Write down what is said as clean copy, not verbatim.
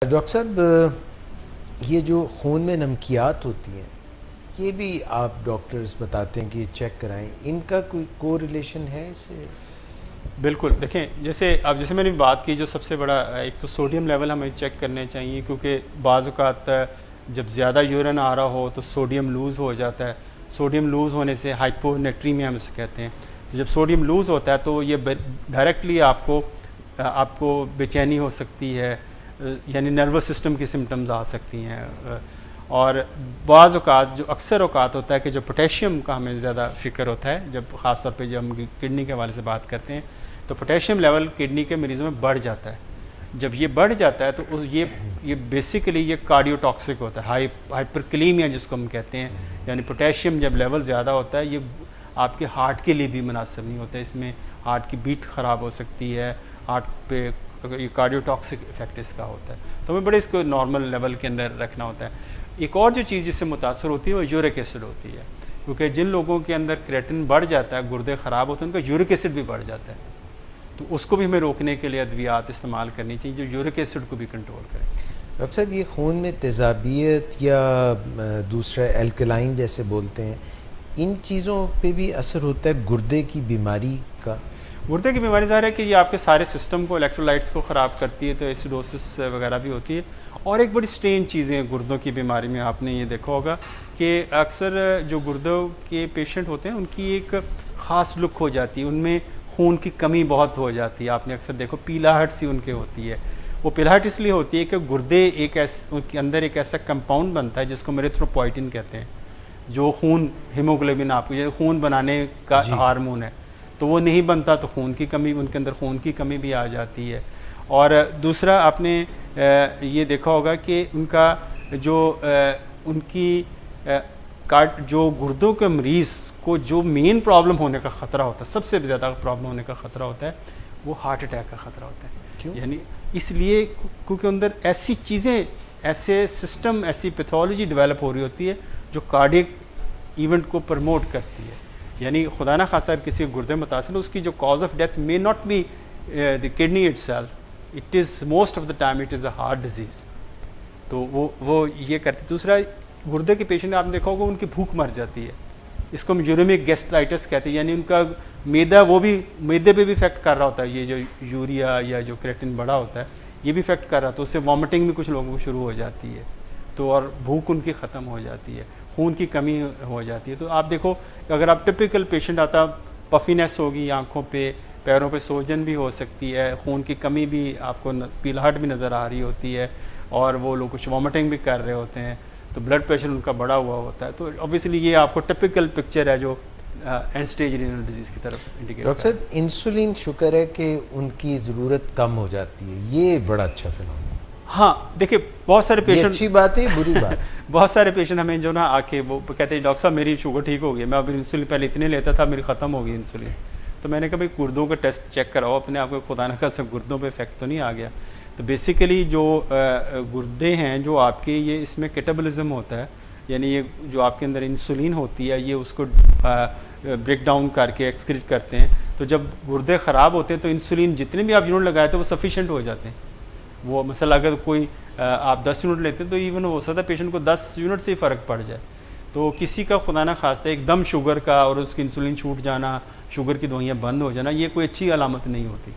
Doctor साहब, ये जो खून में नमकियात होती हैं, ये भी आप डॉक्टर्स बताते हैं कि ये चेक कराएं, इनका कोई कोरिलेशन है इससे? बिल्कुल, देखें जैसे मैंने बात की, जो सबसे बड़ा एक तो सोडियम लेवल हमें चेक करने चाहिए, क्योंकि बाज़ औक़ात जब ज़्यादा यूरिन आ रहा हो तो सोडियम लूज़ हो जाता है। सोडियम लूज़ होने से हाइपोनेट्रीमिया हम इसे कहते हैं। तो जब सोडियम लूज़ होता है तो ये डायरेक्टली आपको बेचैनी हो सकती है, यानी नर्वस सिस्टम की सिम्टम्स आ सकती हैं। और बाज़ औक़ात जो अक्सर औक़ात होता है कि जो पोटेशियम का हमें ज़्यादा फ़िक्र होता है, जब ख़ास तौर पे जब हम किडनी के हवाले से बात करते हैं, तो पोटेशियम लेवल किडनी के मरीज़ों में बढ़ जाता है। जब ये बढ़ जाता है तो ये बेसिकली ये कार्डियोटॉक्सिक होता है, हाइपरकलीमिया जिसको हम कहते हैं, यानी पोटेशियम जब लेवल ज़्यादा होता है, ये आपके हार्ट के लिए भी मुनासिब नहीं होता है। इसमें हार्ट की बीट ख़राब हो सकती है, हार्ट पे ये कार्डियोटॉक्सिक इफेक्ट इसका होता है। तो हमें बड़े इसको नॉर्मल लेवल के अंदर रखना होता है। एक और जो चीज़ जिससे मुतासर होती है वो यूरिक एसिड होती है, क्योंकि जिन लोगों के अंदर क्रेटिन बढ़ जाता है, गुर्दे ख़राब होते हैं, उनका यूरिक एसिड भी बढ़ जाता है। तो उसको भी हमें रोकने के लिए अद्वियात इस्तेमाल करनी चाहिए जो यूरिक एसिड को भी कंट्रोल करें। डॉक्टर साहब, ये खून में तेज़ाबियत या दूसरा एल्कलाइन जैसे बोलते हैं, इन चीज़ों पे भी असर होता है गुर्दे की बीमारी का? गुर्दे की बीमारी ज़ाहिर है कि ये आपके सारे सिस्टम को, इलेक्ट्रोलाइट्स को ख़राब करती है, तो एसिडोसिस वगैरह भी होती है। और एक बड़ी स्ट्रेंज चीज़ें हैं गुर्दों की बीमारी में, आपने ये देखा होगा कि अक्सर जो गुर्दों के पेशेंट होते हैं उनकी एक ख़ास लुक हो जाती है, उनमें खून की कमी बहुत हो जाती है। आपने अक्सर देखो पीलाहट सी उनके होती है। वो पीलाहट इसलिए होती है कि गुर्दे उनके अंदर एक ऐसा कंपाउंड बनता है जिसको एरिथ्रोपोइटिन कहते हैं, जो खून हीमोग्लोबिन, आपको खून बनाने का हार्मोन है, तो वो नहीं बनता तो खून की कमी, उनके अंदर खून की कमी भी आ जाती है। और दूसरा आपने ये देखा होगा कि उनका जो जो गुर्दों के मरीज़ को जो मेन प्रॉब्लम होने का ख़तरा होता है, सबसे ज़्यादा प्रॉब्लम होने का ख़तरा होता है, वो हार्ट अटैक का ख़तरा होता है। क्यों? यानी इसलिए क्योंकि अंदर ऐसी चीज़ें, ऐसे सिस्टम, ऐसी पैथोलॉजी डेवलप हो रही होती है जो कार्डियक इवेंट को प्रमोट करती है। यानी खुदा न खासा किसी गुर्दे मुतासिर, उसकी जो cause of death may not be the kidney itself, it is most of the time it is a heart disease. तो वो ये करते। दूसरा, गुर्दे के पेशेंट आपने देखा होगा उनकी भूख मर जाती है, इसको हम यूरेमिक गैस्ट्राइटिस कहते हैं, यानी उनका मैदा, वो भी मैदे पे भी इफेक्ट कर रहा होता है। ये जो यूरिया या जो क्रेटिन बड़ा होता है, ये भी इफेक्ट कर रहा है, तो उससे वॉमिटिंग भी कुछ लोगों को शुरू हो जाती है, तो और भूख उनकी ख़त्म हो जाती है, खून की कमी हो जाती है। तो आप देखो, अगर आप टिपिकल पेशेंट आता, पफीनेस होगी आँखों पे, पैरों पे सोजन भी हो सकती है, खून की कमी भी, आपको पीलाहट भी नज़र आ रही होती है, और वो लोग कुछ वॉमिटिंग भी कर रहे होते हैं, तो ब्लड प्रेशर उनका बढ़ा हुआ होता है। तो ऑब्वियसली ये आपको टिपिकल पिक्चर है जो एंड स्टेज रीनल डिजीज़ की तरफ इंडिकेट। डॉक्टर साहब, इंसुलिन शुक्र है कि उनकी ज़रूरत कम हो जाती है, ये बड़ा अच्छा फिनोमेना। हाँ, देखिए बहुत सारे पेशेंट, अच्छी बात है, बुरी बात बहुत सारे पेशेंट हमें जो ना आके वो कहते हैं, डॉक्टर साहब मेरी शुगर ठीक हो गई, मैं अभी इंसुलिन पहले इतने लेता था, मेरी ख़त्म हो गई इंसुलिन। तो मैंने कहा भाई गुर्दों का टेस्ट चेक कराओ अपने आप को, खुदा न खासा गुर्दों पे इफेक्ट तो नहीं आ गया। तो बेसिकली जो गुर्दे हैं जो आपके, ये इसमें कैटाबॉलिज्म होता है, यानी ये जो आपके अंदर इंसुलिन होती है, ये उसको ब्रेक डाउन करके एक्सक्रीट करते हैं। तो जब गुर्दे ख़राब होते हैं तो इंसुलिन जितने भी आप यूनिट लगाए थे वो सफिशेंट हो जाते हैं। वो मसला अगर कोई आप 10 यूनिट लेते हैं तो इवन हो सकता है पेशेंट को 10 यूनिट से ही फ़र्क पड़ जाए। तो किसी का खुदा ना खास्ता एकदम शुगर का और उसकी इंसुलिन छूट जाना, शुगर की दवाइयाँ बंद हो जाना, ये कोई अच्छी अलामत नहीं होती।